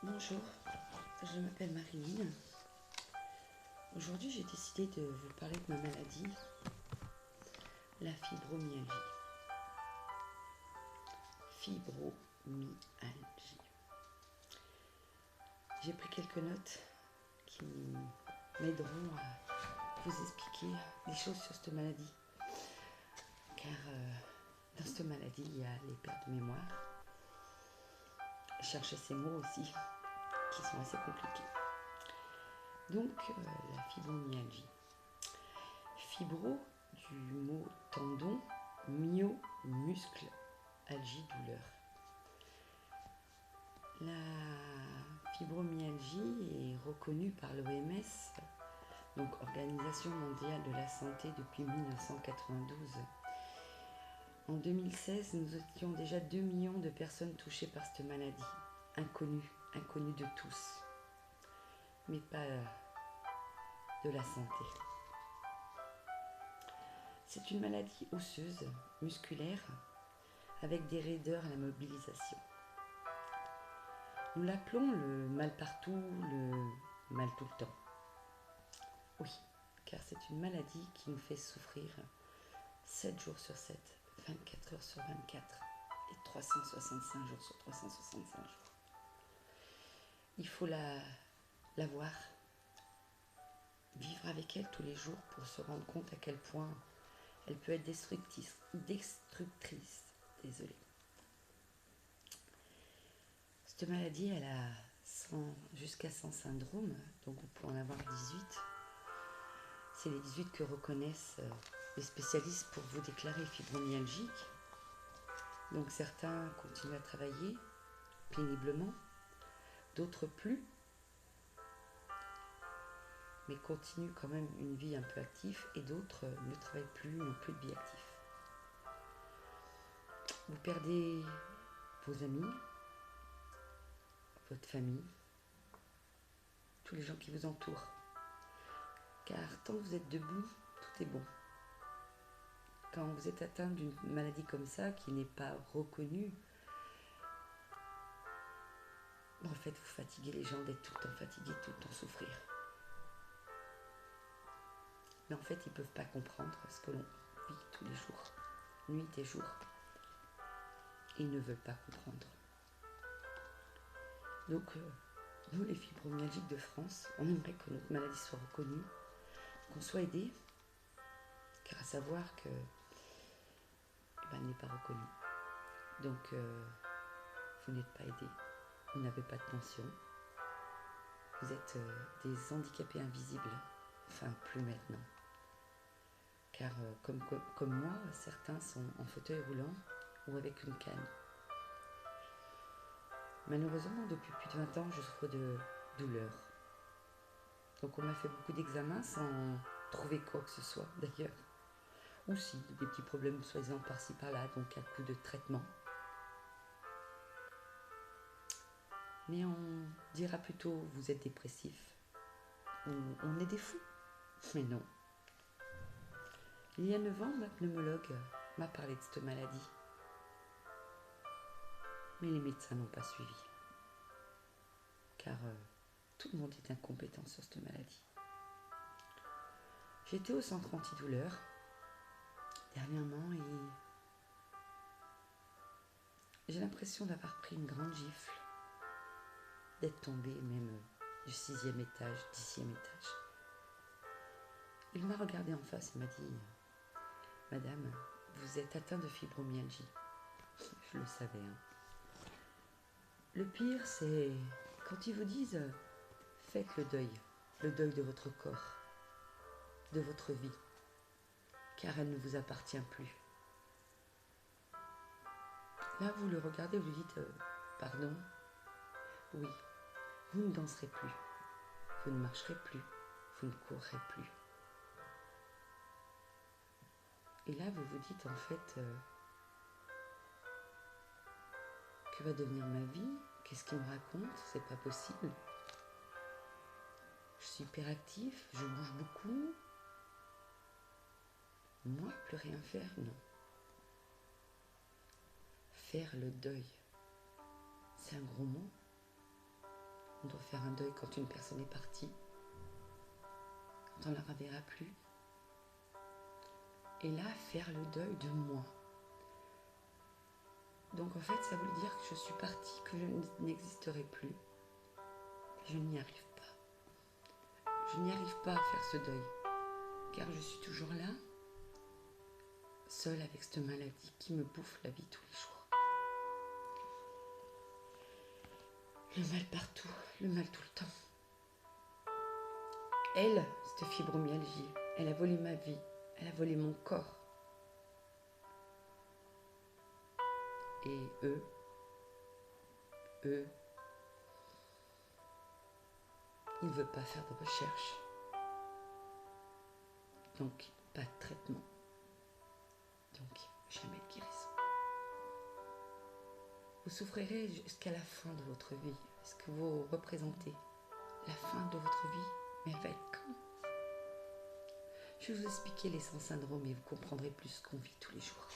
Bonjour, je m'appelle Marilyn. Aujourd'hui, j'ai décidé de vous parler de ma maladie, la fibromyalgie. Fibromyalgie. J'ai pris quelques notes qui m'aideront à vous expliquer des choses sur cette maladie. Car dans cette maladie, il y a les pertes de mémoire. Chercher ces mots aussi, qui sont assez compliqués. Donc, la fibromyalgie. Fibro, du mot tendon, myo, muscle, algie, douleur. La fibromyalgie est reconnue par l'OMS, donc Organisation mondiale de la santé, depuis 1992. En 2016, nous étions déjà 2 millions de personnes touchées par cette maladie, inconnue de tous, mais pas de la santé. C'est une maladie osseuse, musculaire, avec des raideurs à la mobilisation. Nous l'appelons le mal partout, le mal tout le temps. Oui, car c'est une maladie qui nous fait souffrir 7 jours sur 7, 24 heures sur 24 et 365 jours sur 365 jours. Il faut la voir, vivre avec elle tous les jours pour se rendre compte à quel point elle peut être destructrice. Désolée. Cette maladie, elle a jusqu'à 100 syndromes, donc vous pouvez en avoir 18. C'est les 18 que reconnaissent les spécialistes pour vous déclarer fibromyalgique. Donc certains continuent à travailler péniblement, d'autres plus, mais continuent quand même une vie un peu active, et d'autres ne travaillent plus, n'ont plus de vie active. Vous perdez vos amis, votre famille, tous les gens qui vous entourent. Car tant que vous êtes debout, tout est bon. Quand vous êtes atteint d'une maladie comme ça, qui n'est pas reconnue, en fait, vous fatiguez les gens d'être tout le temps fatigués, tout le temps souffrir. Mais en fait, ils ne peuvent pas comprendre ce que l'on vit tous les jours, nuit et jour. Ils ne veulent pas comprendre. Donc, nous, les fibromyalgiques de France, on aimerait que notre maladie soit reconnue, qu'on soit aidé, car à savoir que elle n'est pas reconnue. Donc, vous n'êtes pas aidé, vous n'avez pas de pension, vous êtes des handicapés invisibles, enfin plus maintenant. Car comme moi, certains sont en fauteuil roulant ou avec une canne. Malheureusement, depuis plus de 20 ans, je souffre de douleurs. Donc on m'a fait beaucoup d'examens sans trouver quoi que ce soit d'ailleurs. Ou si, des petits problèmes soi-disant par-ci par-là, donc à coup de traitement. Mais on dira plutôt, vous êtes dépressif, ou on est des fous. Mais non. Il y a 9 ans, ma pneumologue m'a parlé de cette maladie. Mais les médecins n'ont pas suivi. Car tout le monde est incompétent sur cette maladie. J'étais au centre antidouleur dernièrement et j'ai l'impression d'avoir pris une grande gifle, d'être tombée même du 6e étage, 10e étage. Il m'a regardé en face et m'a dit « Madame, vous êtes atteinte de fibromyalgie. » Je le savais. Le pire, c'est quand ils vous disent « Faites le deuil de votre corps, de votre vie, car elle ne vous appartient plus. » Là, vous le regardez, vous lui dites « Pardon ? Oui, vous ne danserez plus, vous ne marcherez plus, vous ne courrez plus. » Et là, vous vous dites en fait que va devenir ma vie? Qu'est-ce qu'il me raconte? C'est pas possible. Je suis hyperactif, je bouge beaucoup. Moi, plus rien faire, non. Faire le deuil, c'est un gros mot. On doit faire un deuil quand une personne est partie, quand on ne la reverra plus. Et là, faire le deuil de moi. Donc en fait, ça veut dire que je suis partie, que je n'existerai plus. Je n'y arrive pas. Je n'y arrive pas à faire ce deuil, car je suis toujours là, seule avec cette maladie qui me bouffe la vie tous les jours. Le mal partout, le mal tout le temps. Elle, cette fibromyalgie, elle a volé ma vie, elle a volé mon corps. Et eux, ils ne veulent pas faire de recherche. Donc, pas de traitement. Donc, jamais de guérison. Vous souffrirez jusqu'à la fin de votre vie. Est-ce que vous représentez la fin de votre vie? Mais elle va être quand? Je vais vous expliquer les 100 syndromes et vous comprendrez plus ce qu'on vit tous les jours.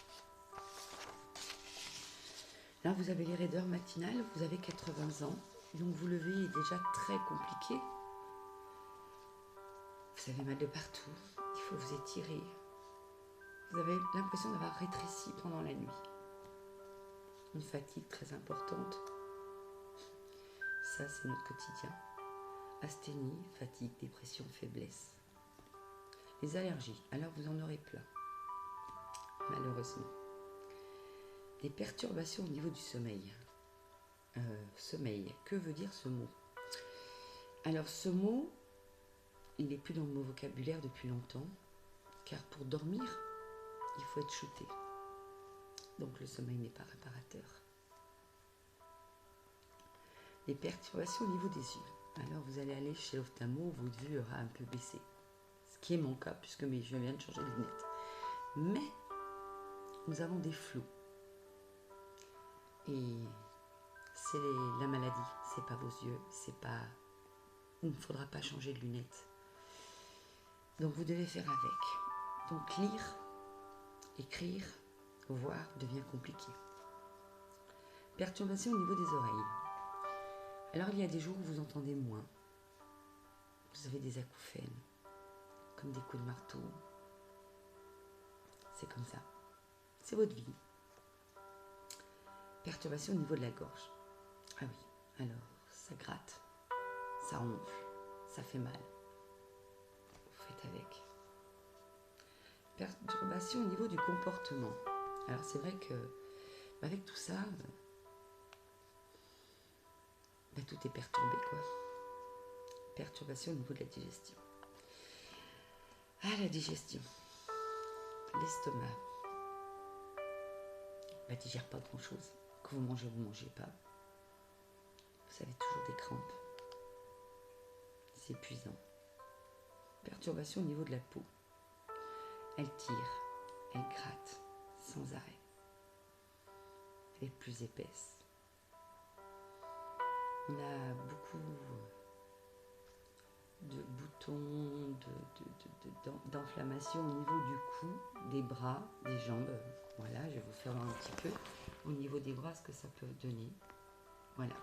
Là, vous avez les raideurs matinales, vous avez 80 ans, donc vous lever est déjà très compliqué. Vous avez mal de partout, il faut vous étirer. Vous avez l'impression d'avoir rétréci pendant la nuit. Une fatigue très importante. Ça, c'est notre quotidien. Asthénie, fatigue, dépression, faiblesse. Les allergies, alors vous en aurez plein, malheureusement. Des perturbations au niveau du sommeil. Sommeil, que veut dire ce mot? Alors ce mot, il n'est plus dans mon vocabulaire depuis longtemps, car pour dormir, il faut être shooté. Donc le sommeil n'est pas réparateur. Les perturbations au niveau des yeux. Alors vous allez aller chez l'ophtalmo, votre vue aura un peu baissé. Ce qui est mon cas, puisque je viens de changer de lunettes. Mais nous avons des flous. Et c'est la maladie, c'est pas vos yeux, c'est pas... Il ne faudra pas changer de lunettes. Donc vous devez faire avec. Donc lire, écrire, voir devient compliqué. Perturbation au niveau des oreilles. Alors il y a des jours où vous entendez moins. Vous avez des acouphènes, comme des coups de marteau. C'est comme ça. C'est votre vie. Perturbation au niveau de la gorge. Ah oui, alors ça gratte, ça ronfle, ça fait mal. Vous faites avec. Perturbation au niveau du comportement. Alors c'est vrai que avec tout ça, tout est perturbé quoi. Perturbation au niveau de la digestion. Ah, la digestion. L'estomac. Ne digère pas grand chose. Que vous mangez pas. Vous avez toujours des crampes. C'est épuisant. Perturbation au niveau de la peau. Elle tire, elle gratte sans arrêt. Elle est plus épaisse. On a beaucoup de boutons, d'inflammation au niveau du cou, des bras, des jambes. Voilà, je vais vous faire voir un petit peu au niveau des bras ce que ça peut donner. Voilà.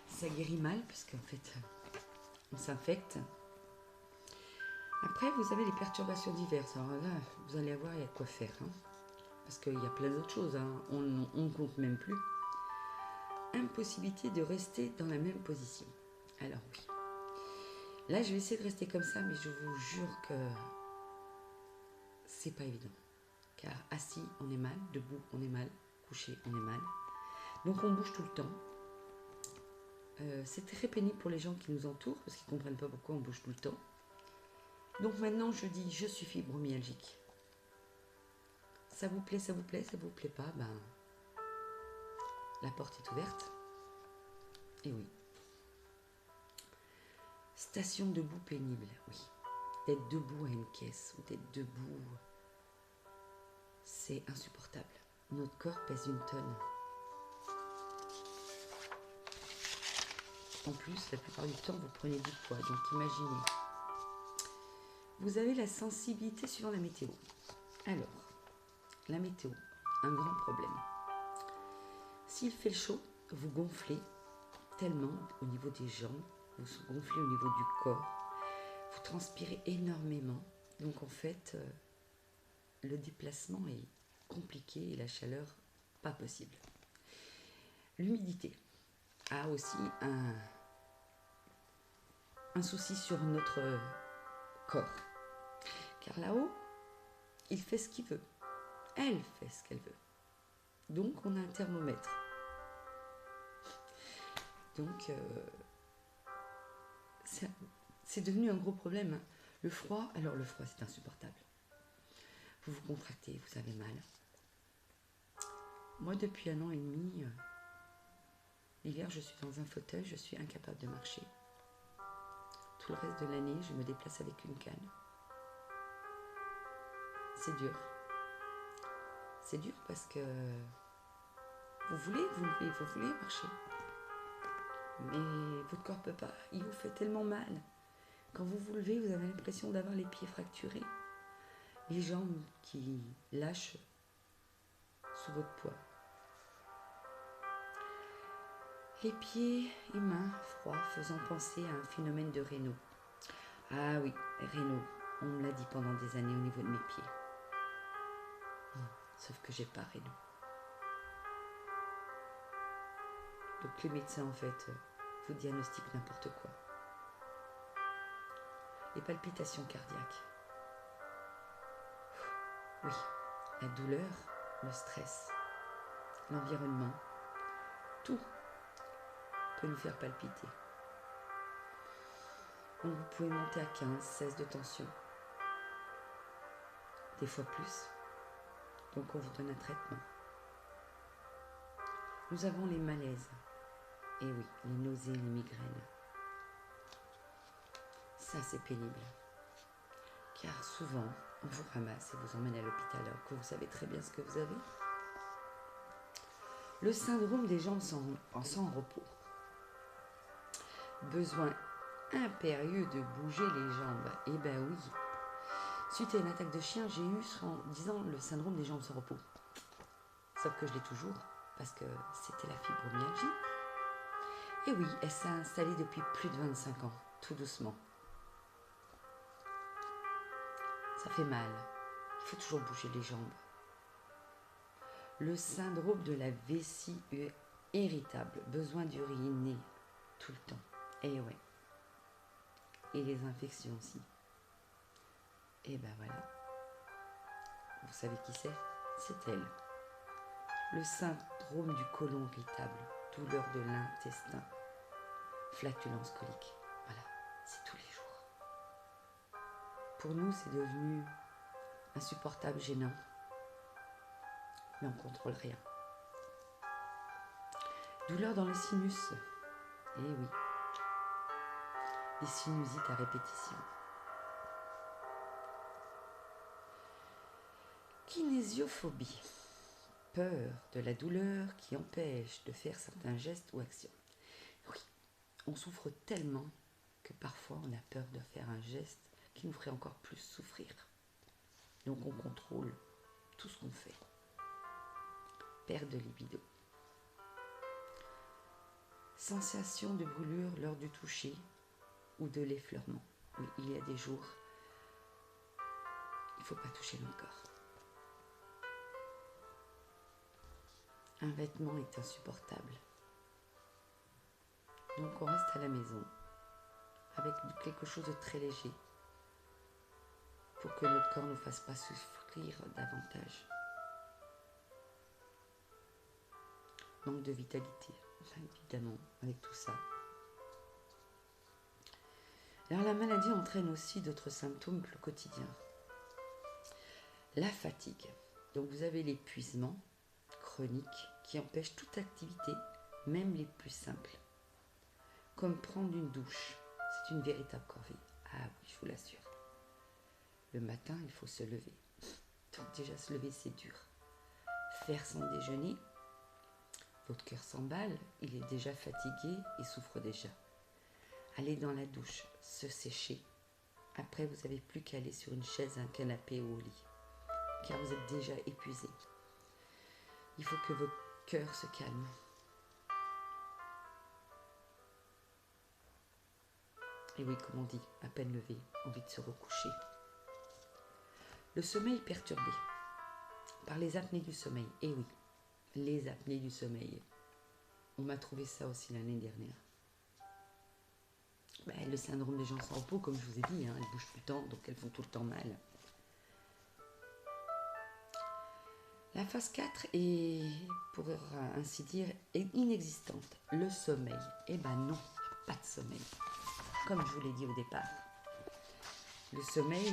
Ça guérit mal puisqu'en fait, on s'infecte. Après, vous avez les perturbations diverses. Alors là, vous allez avoir, il y a de quoi faire. Hein, parce qu'il y a plein d'autres choses. Hein, on ne compte même plus. Impossibilité de rester dans la même position. Alors oui. Là, je vais essayer de rester comme ça, mais je vous jure que c'est pas évident. Car assis, on est mal. Debout, on est mal. Couché, on est mal. Donc, on bouge tout le temps. C'est très pénible pour les gens qui nous entourent, parce qu'ils ne comprennent pas pourquoi on bouge tout le temps. Donc maintenant, je dis, je suis fibromyalgique. Ça vous plaît, ça vous plaît, ça vous plaît pas, ben, la porte est ouverte. Et oui. Station debout pénible, oui. D'être debout à une caisse ou d'être debout, c'est insupportable. Notre corps pèse 1 tonne. En plus, la plupart du temps, vous prenez du poids. Donc imaginez. Vous avez la sensibilité suivant la météo. Alors, la météo, un grand problème. S'il fait chaud, vous gonflez tellement au niveau des jambes, vous gonflez au niveau du corps, vous transpirez énormément. Donc en fait, le déplacement est compliqué et la chaleur, pas possible. L'humidité a aussi un souci sur notre corps. Car là-haut, il fait ce qu'il veut. Elle fait ce qu'elle veut. Donc on a un thermomètre. Donc c'est devenu un gros problème. Le froid, alors le froid c'est insupportable. Vous vous contractez, vous avez mal. Moi depuis 1 an et demi, l'hiver je suis dans un fauteuil, je suis incapable de marcher. Tout le reste de l'année, je me déplace avec une canne. C'est dur. C'est dur parce que vous voulez marcher. Mais votre corps ne peut pas, il vous fait tellement mal. Quand vous vous levez, vous avez l'impression d'avoir les pieds fracturés, les jambes qui lâchent sous votre poids. Les pieds et mains froids faisant penser à un phénomène de Raynaud. Ah oui, Raynaud, on me l'a dit pendant des années au niveau de mes pieds. Sauf que j'ai pas Raynaud. Donc les médecins en fait vous diagnostiquent n'importe quoi. Les palpitations cardiaques. Oui, la douleur, le stress, l'environnement, tout peut nous faire palpiter. Donc vous pouvez monter à 15, 16 de tension. Des fois plus. Donc on vous donne un traitement. Nous avons les malaises. Et oui, les nausées, les migraines. Ça c'est pénible. Car souvent, on vous ramasse et vous emmène à l'hôpital alors que vous savez très bien ce que vous avez. Le syndrome des jambes sans repos. Besoin impérieux de bouger les jambes. Eh ben oui. Suite à une attaque de chien, j'ai eu, en disant, le syndrome des jambes sans repos. Sauf que je l'ai toujours, parce que c'était la fibromyalgie. Et oui, elle s'est installée depuis plus de 25 ans, tout doucement. Ça fait mal. Il faut toujours bouger les jambes. Le syndrome de la vessie irritable. Besoin d'uriner tout le temps. Et ouais. Et les infections aussi. Et ben voilà. Vous savez qui c'est? C'est elle. Le syndrome du côlon irritable. Douleur de l'intestin. Flatulence colique. Voilà. C'est tous les jours. Pour nous, c'est devenu insupportable, gênant. Mais on ne contrôle rien. Douleur dans les sinus. Eh oui. Les sinusites à répétition. Kinésiophobie. Peur de la douleur qui empêche de faire certains gestes ou actions. Oui, on souffre tellement que parfois on a peur de faire un geste qui nous ferait encore plus souffrir. Donc on contrôle tout ce qu'on fait. Perte de libido. Sensation de brûlure lors du toucher ou de l'effleurement. Oui, il y a des jours, il ne faut pas toucher notre corps. Un vêtement est insupportable. Donc on reste à la maison avec quelque chose de très léger pour que notre corps ne nous fasse pas souffrir davantage. Manque de vitalité, évidemment, avec tout ça. Alors la maladie entraîne aussi d'autres symptômes que le quotidien. La fatigue. Donc vous avez l'épuisement chronique qui empêche toute activité, même les plus simples. Comme prendre une douche. C'est une véritable corvée. Ah oui, je vous l'assure. Le matin, il faut se lever. Donc déjà se lever, c'est dur. Faire son déjeuner, votre cœur s'emballe, il est déjà fatigué et souffre déjà. Aller dans la douche, se sécher. Après, vous n'avez plus qu'à aller sur une chaise, un canapé ou au lit, car vous êtes déjà épuisé. Il faut que votre cœur se calme. Et oui, comme on dit, à peine levé, envie de se recoucher. Le sommeil perturbé par les apnées du sommeil. Et oui, les apnées du sommeil. On m'a trouvé ça aussi l'année dernière. Le syndrome des gens sans repos, comme je vous ai dit, elles bougent tout le temps, donc elles font tout le temps mal. La phase 4 est, pour ainsi dire, inexistante. Le sommeil. Eh ben non, pas de sommeil. Comme je vous l'ai dit au départ. Le sommeil,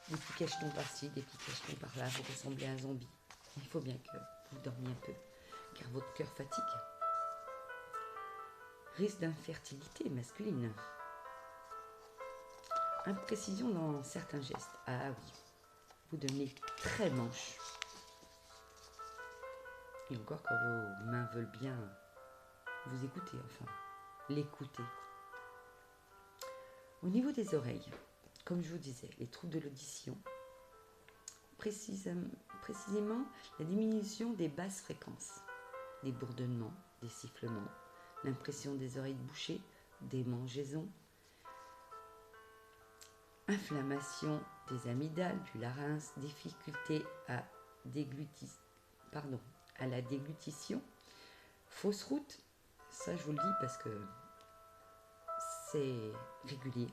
des petits cachetons par-ci, des petits cachetons par-là, vous ressemblez à un zombie. Il faut bien que vous dormiez un peu, car votre cœur fatigue. Risque d'infertilité masculine. Imprécision dans certains gestes. Ah oui, vous devenez très manche. Et encore quand vos mains veulent bien vous écouter, enfin, l'écouter. Au niveau des oreilles, comme je vous disais, les troubles de l'audition, précisément la diminution des basses fréquences, des bourdonnements, des sifflements, l'impression des oreilles bouchées, des mangeaisons, inflammation des amygdales, du larynx, difficulté à la déglutition, fausse route, ça je vous le dis parce que c'est régulier,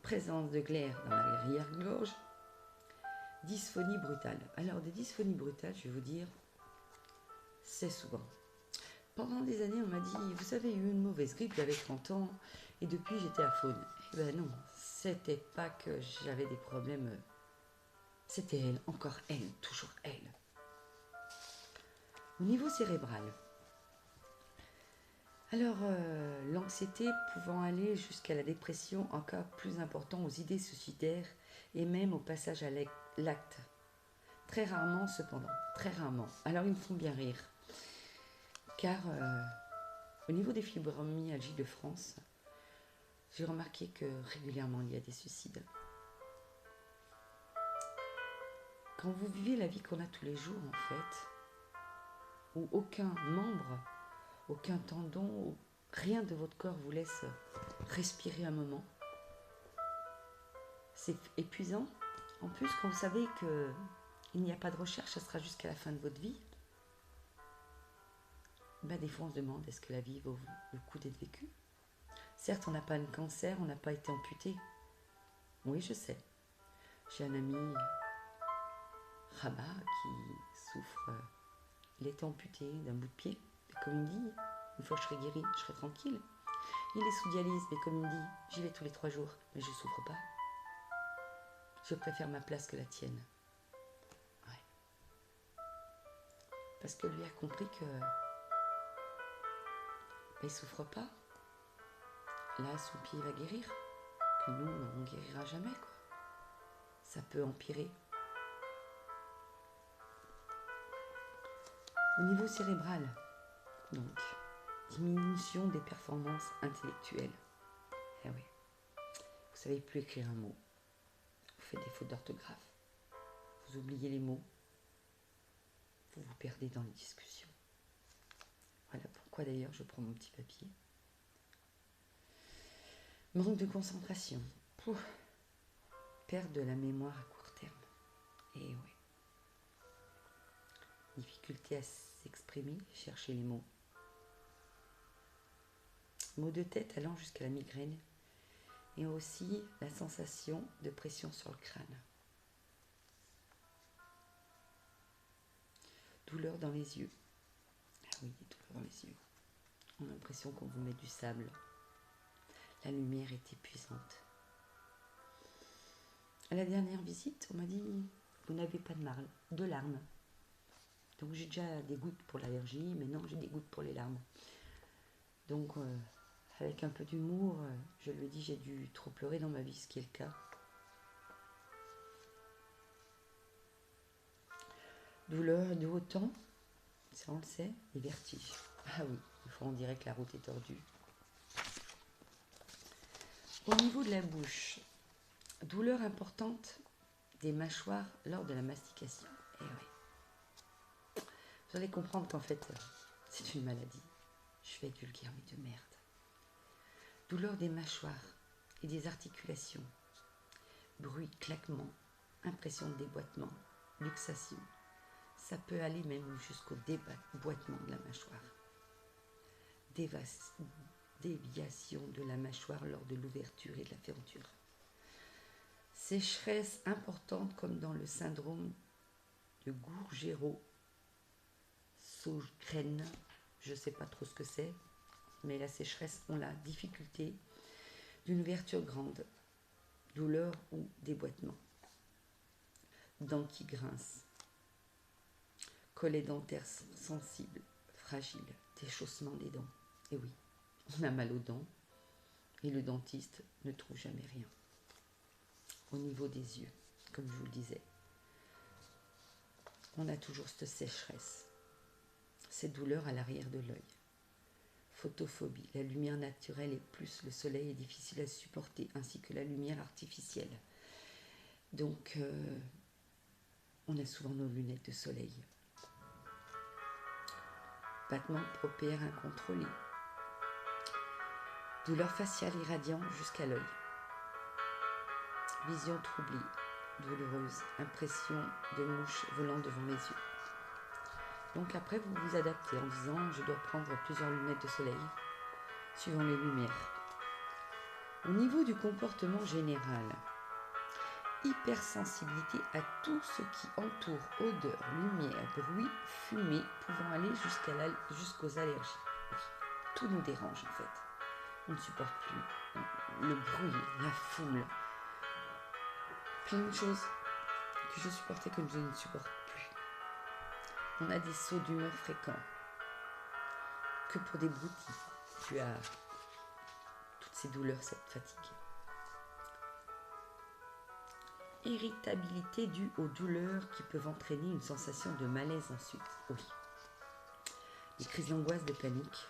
présence de glaire dans l'arrière-gorge, dysphonie brutale. Alors des dysphonies brutales, je vais vous dire, c'est souvent. Pendant des années, on m'a dit, vous savez, il y a eu une mauvaise grippe, j'avais 30 ans, et depuis j'étais à faune. Eh ben non, c'était pas que j'avais des problèmes, c'était elle, encore elle, toujours elle. Au niveau cérébral, alors l'anxiété pouvant aller jusqu'à la dépression, en cas plus important aux idées suicidaires et même au passage à l'acte. Très rarement cependant, très rarement. Alors ils me font bien rire, car au niveau des fibromyalgies de France, j'ai remarqué que régulièrement il y a des suicides. Quand vous vivez la vie qu'on a tous les jours en fait, où aucun membre, aucun tendon, rien de votre corps vous laisse respirer un moment, c'est épuisant. En plus, quand vous savez qu'il n'y a pas de recherche, ça sera jusqu'à la fin de votre vie, des fois on se demande, est-ce que la vie vaut le coup d'être vécue? Certes, on n'a pas un cancer, on n'a pas été amputé. Oui, je sais. J'ai un ami, Rabat, qui souffre. Il était amputé d'un bout de pied. Mais comme il me dit, une fois que je serai guéri, je serai tranquille. Il est sous dialyse, mais comme il me dit, j'y vais tous les 3 jours, mais je ne souffre pas. Je préfère ma place que la tienne. Ouais. Parce que lui a compris que il ne souffre pas. Là, son pied va guérir. Que nous, on ne guérira jamais, quoi. Ça peut empirer. Au niveau cérébral, donc, diminution des performances intellectuelles. Eh oui. Vous savez plus écrire un mot. Vous faites des fautes d'orthographe. Vous oubliez les mots. Vous vous perdez dans les discussions. Voilà pourquoi d'ailleurs je prends mon petit papier. Manque de concentration. Perte de la mémoire à court terme. Et oui. Difficulté à s'exprimer, chercher les mots. Maux de tête allant jusqu'à la migraine. Et aussi la sensation de pression sur le crâne. Douleur dans les yeux. Ah oui, douleur dans les yeux. On a l'impression qu'on vous met du sable. La lumière est épuisante. À la dernière visite, on m'a dit, vous n'avez pas de larmes. Donc j'ai déjà des gouttes pour l'allergie, mais non, j'ai des gouttes pour les larmes. Donc avec un peu d'humour, je lui ai dit, j'ai dû trop pleurer dans ma vie, ce qui est le cas. Douleur de haut temps, ça on le sait, et vertige. Ah oui, des fois on dirait que la route est tordue. Au niveau de la bouche, douleur importante des mâchoires lors de la mastication. Eh oui. Vous allez comprendre qu'en fait, c'est une maladie. Je vais être vulgaire, mais de merde. douleur des mâchoires et des articulations, bruit, claquement, impression de déboîtement, luxation. Ça peut aller même jusqu'au déboîtement de la mâchoire. Déviation de la mâchoire lors de l'ouverture et de la fermeture. Sécheresse importante comme dans le syndrome de Gurgéro-Sjogren. Je ne sais pas trop ce que c'est, mais la sécheresse, on la difficulté d'une ouverture grande, douleur ou déboîtement. Dents qui grincent, collet dentaire sensible, fragile, déchaussement des dents. Et oui, on a mal aux dents et le dentiste ne trouve jamais rien. Au niveau des yeux, comme je vous le disais, on a toujours cette sécheresse, cette douleur à l'arrière de l'œil. Photophobie, la lumière naturelle et plus le soleil est difficile à supporter, ainsi que la lumière artificielle. Donc, on a souvent nos lunettes de soleil. Battement paupières incontrôlé. Douleur faciale irradiant jusqu'à l'œil. Vision troublée, douloureuse, impression de mouche volant devant les yeux. Donc après, vous vous adaptez en disant « je dois prendre plusieurs lunettes de soleil » suivant les lumières. Au niveau du comportement général, hypersensibilité à tout ce qui entoure odeur, lumière, bruit, fumée, pouvant aller jusqu'aux allergies. Oui, tout nous dérange en fait. On ne supporte plus le bruit, la foule, plein de choses que je supportais que je ne supporte plus. On a des sauts d'humeur fréquents. Que pour des broutilles, tu as toutes ces douleurs, cette fatigue. Irritabilité due aux douleurs qui peuvent entraîner une sensation de malaise ensuite. Oui. Les crises d'angoisse, de panique.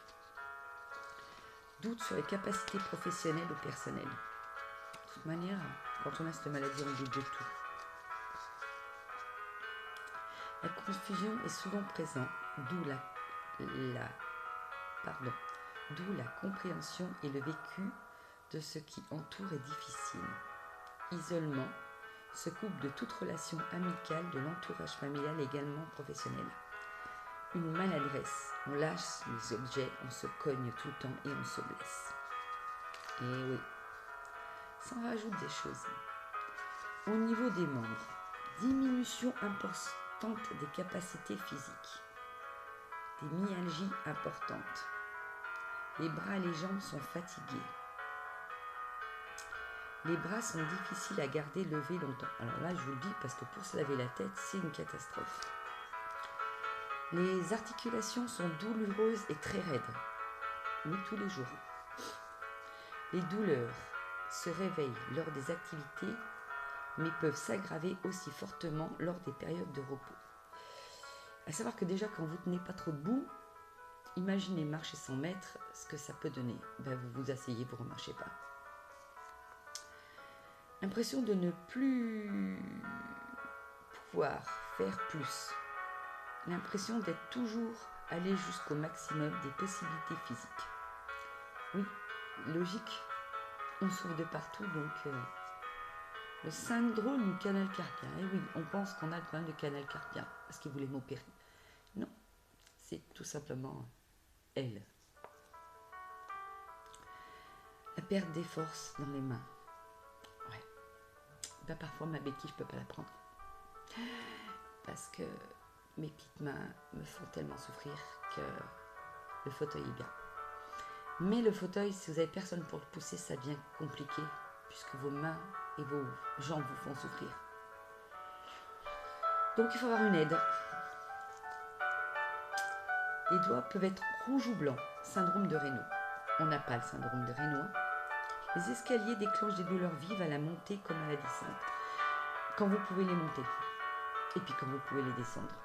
Doute sur les capacités professionnelles ou personnelles. De toute manière, quand on a cette maladie, on doute de tout. La confusion est souvent présente, d'où la compréhension et le vécu de ce qui entoure est difficile. Isolement se coupe de toute relation amicale, de l'entourage familial et également professionnel. Une maladresse, on lâche les objets, on se cogne tout le temps et on se blesse. Et oui, ça en rajoute des choses. Au niveau des membres, diminution importante des capacités physiques, des myalgies importantes. Les bras et les jambes sont fatigués. Les bras sont difficiles à garder levés longtemps. Alors là, je vous le dis parce que pour se laver la tête, c'est une catastrophe. Les articulations sont douloureuses et très raides. Oui, tous les jours. Les douleurs se réveillent lors des activités, mais peuvent s'aggraver aussi fortement lors des périodes de repos. À savoir que déjà, quand vous ne tenez pas trop debout, imaginez marcher 100 mètres, ce que ça peut donner. Ben, vous vous asseyez, vous ne remarchez pas. L'impression de ne plus pouvoir faire plus. L'impression d'être toujours allé jusqu'au maximum des possibilités physiques. Oui, logique, on souffre de partout, donc le syndrome du canal carpien. Et oui, on pense qu'on a le problème du canal carpien, parce qu'il voulait m'opérer. Non, c'est tout simplement elle. La perte des forces dans les mains. Ouais. Ben, parfois, ma béquille, je ne peux pas la prendre. Parce que mes petites mains me font tellement souffrir que le fauteuil est bien. Mais le fauteuil, si vous n'avez personne pour le pousser, ça devient compliqué, puisque vos mains et vos jambes vous font souffrir. Donc il faut avoir une aide. Les doigts peuvent être rouges ou blancs, syndrome de Raynaud. On n'a pas le syndrome de Raynaud. Les escaliers déclenchent des douleurs vives à la montée comme à la descente. Quand vous pouvez les monter. Et puis quand vous pouvez les descendre.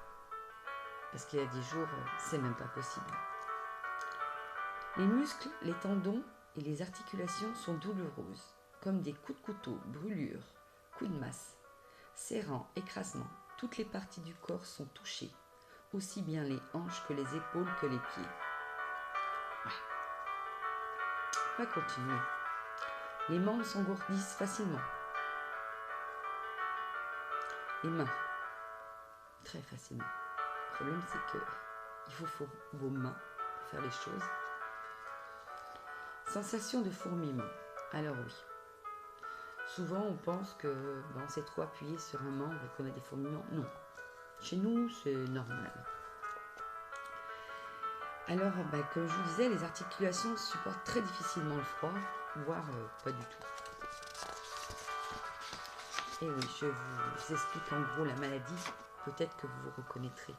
Parce qu'il y a des jours, c'est même pas possible. Les muscles, les tendons et les articulations sont douloureuses, comme des coups de couteau, brûlures, coups de masse, serrant, écrasement. Toutes les parties du corps sont touchées, aussi bien les hanches que les épaules que les pieds. Ouais. On va continuer. Les membres s'engourdissent facilement. Les mains, très facilement. Le problème, c'est que il vous faut vos mains pour faire les choses. Sensation de fourmillement. Alors oui. Souvent, on pense que c'est trop appuyé sur un membre et qu'on a des fourmillements. Non. Chez nous, c'est normal. Alors, comme je vous disais, les articulations supportent très difficilement le froid, voire pas du tout. Et oui, je vous explique en gros la maladie, peut-être que vous vous reconnaîtrez.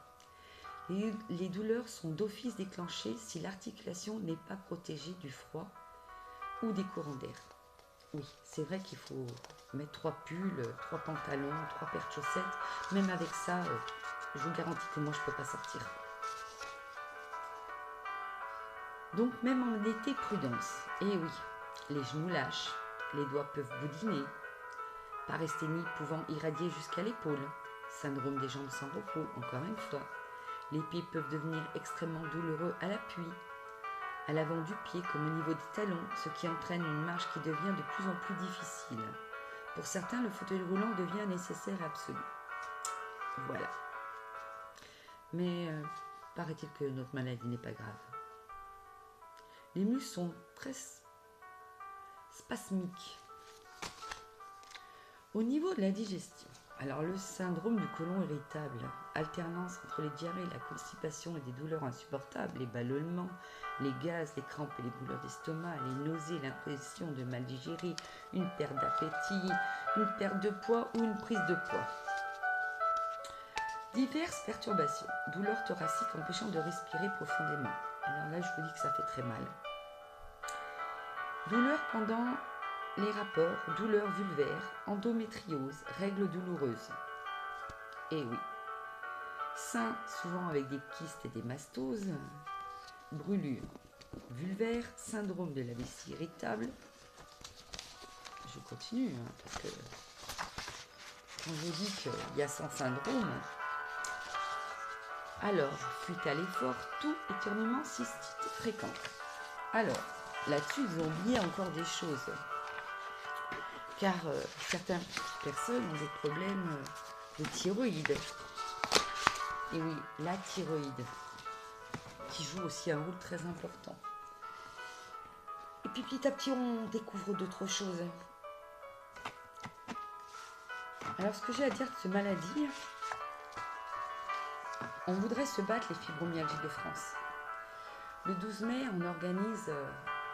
Les douleurs sont d'office déclenchées si l'articulation n'est pas protégée du froid ou des courants d'air. Oui, c'est vrai qu'il faut mettre 3 pulls, 3 pantalons, 3 paires de chaussettes. Même avec ça, je vous garantis que moi, je ne peux pas sortir. Donc, même en été, prudence. Et oui, les genoux lâchent, les doigts peuvent boudiner, paresthénie pouvant irradier jusqu'à l'épaule, syndrome des jambes sans repos, encore une fois. Les pieds peuvent devenir extrêmement douloureux à l'appui, à l'avant du pied comme au niveau des talons, ce qui entraîne une marche qui devient de plus en plus difficile. Pour certains, le fauteuil roulant devient nécessaire et absolu. Voilà. Mais paraît-il que notre maladie n'est pas grave. Les muscles sont très spasmiques. Au niveau de la digestion, alors le syndrome du côlon irritable, alternance entre les diarrhées, la constipation et des douleurs insupportables, les ballonnements, les gaz, les crampes et les douleurs d'estomac, les nausées, l'impression de mal digérer, une perte d'appétit, une perte de poids ou une prise de poids. Diverses perturbations, douleurs thoraciques empêchant de respirer profondément. Alors là, je vous dis que ça fait très mal. Douleurs pendant les rapports, douleurs vulvaires, endométriose, règles douloureuses. Et oui. Seins, souvent avec des kystes et des mastoses, brûlures vulvaires, syndrome de la vessie irritable. Je continue, parce que quand je dis qu'il y a 100 syndromes, alors, fuite à l'effort, tout éternuement cystite fréquent. Alors, là-dessus, ils ont oublié encore des choses. Car certaines personnes ont des problèmes de thyroïde. Et oui, la thyroïde, qui joue aussi un rôle très important. Et puis petit à petit, on découvre d'autres choses. Alors, ce que j'ai à dire de cette maladie, on voudrait se battre les fibromyalgiques de France. Le 12 mai, on organise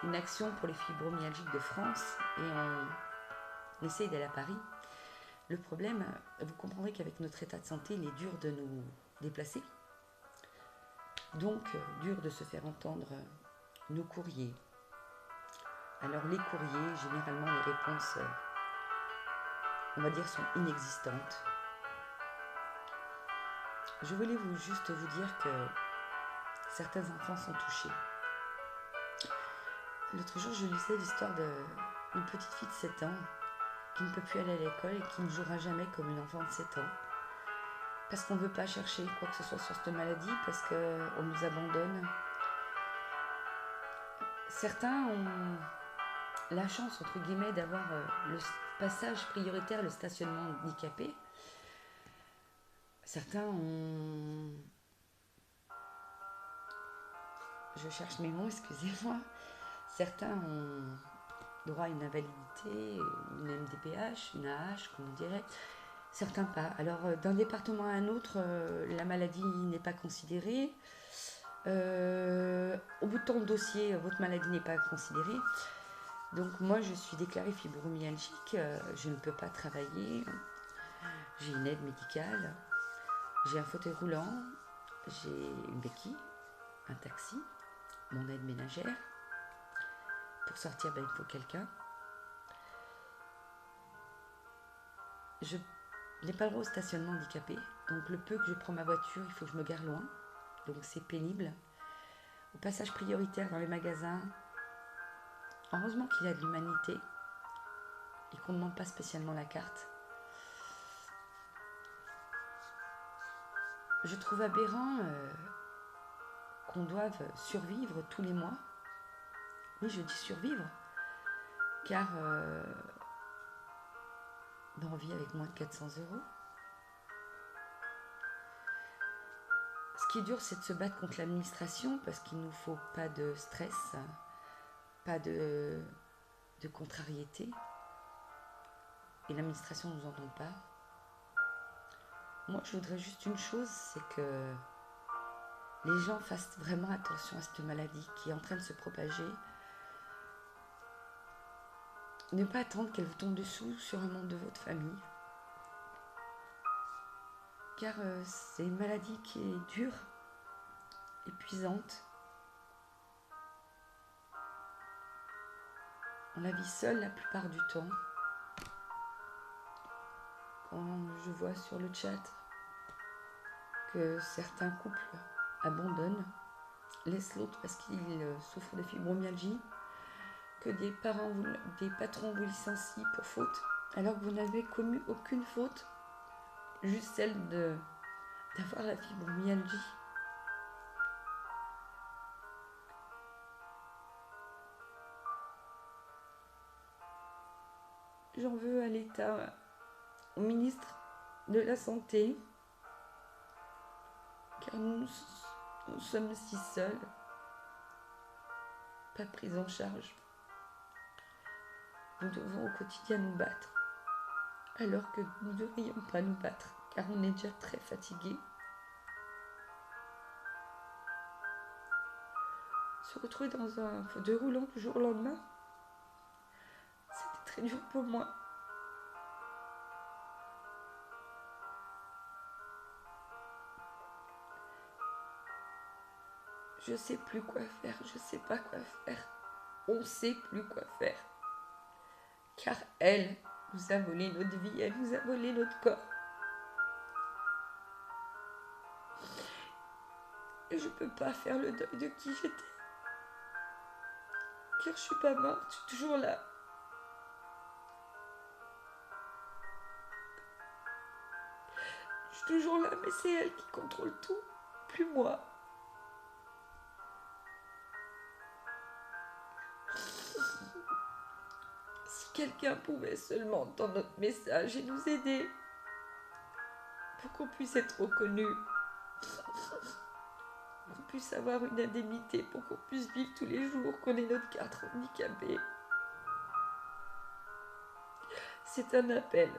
une action pour les fibromyalgiques de France et on essaye d'aller à Paris. Le problème, vous comprendrez qu'avec notre état de santé, il est dur de nous déplacer. Donc, dur de se faire entendre nos courriers. Alors, les courriers, généralement, les réponses, on va dire, sont inexistantes. Je voulais juste vous dire que certains enfants sont touchés. L'autre jour, je lisais l'histoire d'une petite fille de 7 ans qui ne peut plus aller à l'école et qui ne jouera jamais comme une enfant de 7 ans. Parce qu'on ne veut pas chercher quoi que ce soit sur cette maladie, parce qu'on nous abandonne. Certains ont la chance, entre guillemets, d'avoir le passage prioritaire, le stationnement handicapé. Certains ont... Je cherche mes mots, excusez-moi. Certains ont droit à une invalidité, une MDPH, une AH, comme on dirait. Certains pas. Alors, d'un département à un autre, la maladie n'est pas considérée. Au bout de ton dossier, votre maladie n'est pas considérée. Donc, moi, je suis déclarée fibromyalgique. Je ne peux pas travailler. J'ai une aide médicale. J'ai un fauteuil roulant. J'ai une béquille, un taxi, mon aide ménagère. Pour sortir, il faut quelqu'un. Je n'ai pas le droit au stationnement handicapé. Donc le peu que je prends ma voiture, il faut que je me gare loin. Donc c'est pénible. Au passage prioritaire dans les magasins, heureusement qu'il y a de l'humanité et qu'on ne demande pas spécialement la carte. Je trouve aberrant qu'on doive survivre tous les mois Oui, je dis survivre, car on vit avec moins de 400 euros. Ce qui est dur, c'est de se battre contre l'administration, parce qu'il ne nous faut pas de stress, pas de contrariété. Et l'administration ne nous entend pas. Moi, je voudrais juste une chose, c'est que les gens fassent vraiment attention à cette maladie qui est en train de se propager. Ne pas attendre qu'elle vous tombe dessous sur un membre de votre famille. Car c'est une maladie qui est dure, épuisante. On la vit seule la plupart du temps. Quand je vois sur le chat que certains couples abandonnent, laissent l'autre parce qu'il souffre de fibromyalgie, que des patrons vous licencient pour faute, alors que vous n'avez commis aucune faute, juste celle d'avoir la fibromyalgie. J'en veux à l'État, au ministre de la Santé, car nous sommes si seuls, pas pris en charge. Nous devons au quotidien nous battre, alors que nous ne devrions pas nous battre, car on est déjà très fatigués. Se retrouver dans un fauteuil roulant du jour au lendemain, c'était très dur pour moi. Je ne sais plus quoi faire, je ne sais pas quoi faire. On ne sait plus quoi faire. Car elle nous a volé notre vie, elle nous a volé notre corps. Et je ne peux pas faire le deuil de qui j'étais. Car je ne suis pas morte, je suis toujours là. Je suis toujours là, mais c'est elle qui contrôle tout, plus moi. Si quelqu'un pouvait seulement entendre notre message et nous aider pour qu'on puisse être reconnu, qu'on puisse avoir une indemnité, pour qu'on puisse vivre tous les jours, qu'on ait notre carte handicapée. C'est un appel.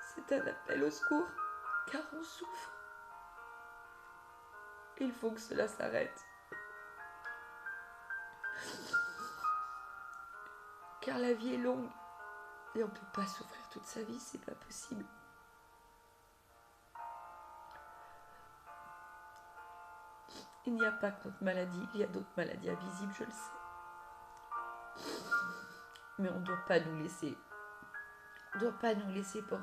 C'est un appel au secours, car on souffre. Il faut que cela s'arrête. Car la vie est longue et on ne peut pas souffrir toute sa vie, c'est pas possible. Il n'y a pas que notre maladie, il y a d'autres maladies invisibles, je le sais. Mais on ne doit pas nous laisser. On ne doit pas nous laisser pour...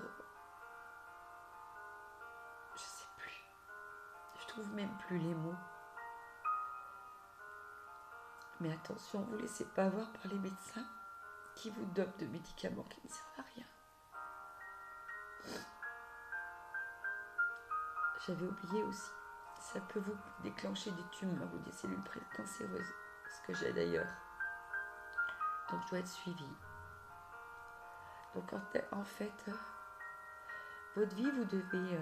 Je sais plus. Je trouve même plus les mots. Mais attention, vous ne laissez pas avoir par les médecins qui vous dopent de médicaments qui ne servent à rien. J'avais oublié aussi, ça peut vous déclencher des tumeurs ou des cellules précancéreuses, ce que j'ai d'ailleurs. Donc je dois être suivie. Donc en fait, votre vie, vous devez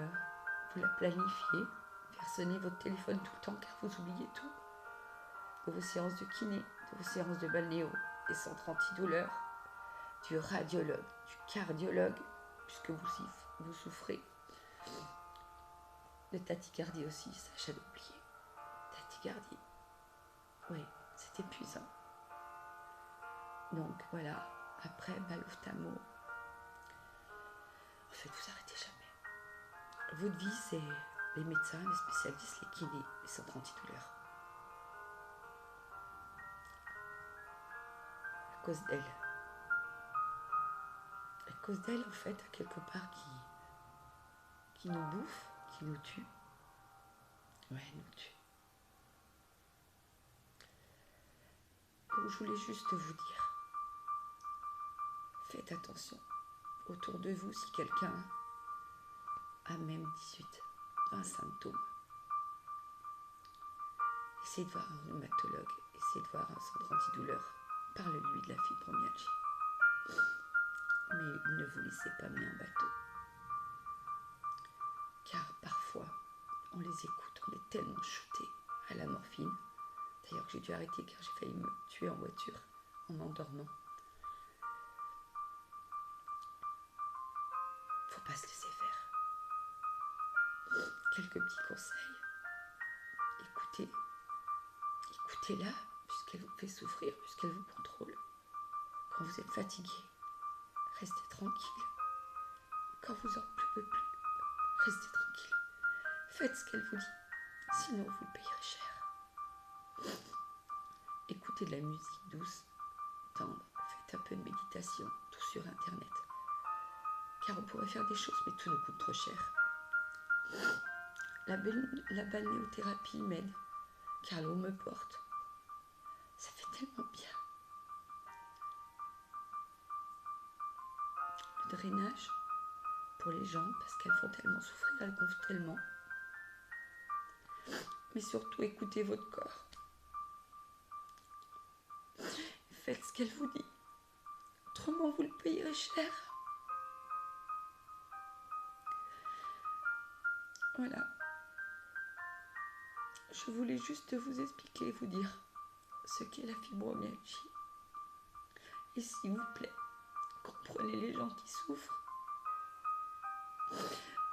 vous la planifier, faire sonner votre téléphone tout le temps car vous oubliez tout. De vos séances de kiné, de vos séances de balnéo, des centres antidouleurs, du radiologue, du cardiologue, puisque vous souffrez. De tachycardie aussi, ça j'avais oublié. Tachycardie. Oui, c'est épuisant. Donc voilà, après mal ophtalmo. En fait, vous arrêtez jamais. Votre vie, c'est les médecins, les spécialistes, les kinés, les centres antidouleurs. À cause d'elle. À cause d'elle, en fait, à quelque part qui nous bouffe, qui nous tue. Ouais, nous tue. Donc je voulais juste vous dire, faites attention autour de vous si quelqu'un a même 18, 20 symptômes. Essayez de voir un rhumatologue, essayez de voir un centre antidouleur. Parle-lui de la fibromyalgie. Mais ne vous laissez pas mener en bateau. Car parfois, on les écoute, on est tellement shooté à la morphine. D'ailleurs, j'ai dû arrêter car j'ai failli me tuer en voiture en m'endormant. Faut pas se laisser faire. Quelques petits conseils. Écoutez-la, puisqu'elle vous fait souffrir, puisqu'elle vous contrôle. Quand vous êtes fatigué, restez tranquille. Quand vous en pouvez plus, restez tranquille. Faites ce qu'elle vous dit, sinon vous le payerez cher. Écoutez de la musique douce, tendre, faites un peu de méditation, tout sur internet. Car on pourrait faire des choses, mais tout nous coûte trop cher. La balnéothérapie m'aide, car l'eau me porte. Ça fait tellement bien. Le drainage pour les jambes, parce qu'elles font tellement souffrir, elles gonflent tellement. Mais surtout, écoutez votre corps. Faites ce qu'elle vous dit. Autrement, vous le payerez cher. Voilà. Je voulais juste vous expliquer, vous dire ce qu'est la fibromyalgie. Et s'il vous plaît, comprenez les gens qui souffrent.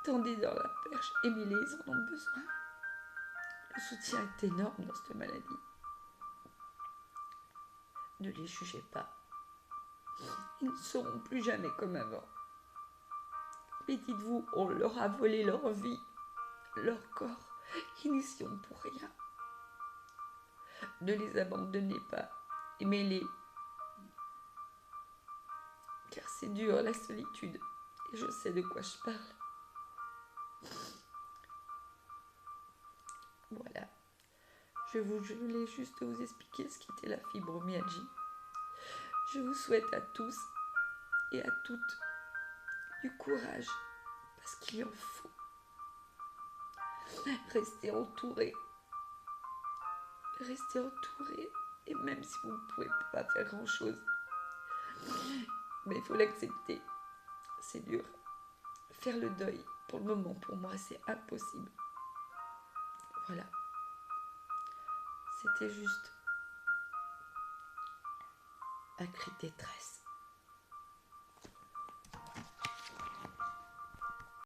Tendez dans la perche, aimez-les, ils en ont besoin. Le soutien est énorme dans cette maladie. Ne les jugez pas. Ils ne seront plus jamais comme avant. Mais dites-vous, on leur a volé leur vie, leur corps. Ils n'y sont pour rien. Ne les abandonnez pas. Aimez-les. Car c'est dur la solitude. Et je sais de quoi je parle. Voilà. Je voulais juste vous expliquer ce qu'était la fibromyalgie. Je vous souhaite à tous et à toutes du courage, parce qu'il en faut. Restez entourés. Restez entourés. Et même si vous ne pouvez pas faire grand-chose, mais il faut l'accepter. C'est dur. Faire le deuil, pour le moment, pour moi, c'est impossible. Voilà. C'était juste un cri de détresse.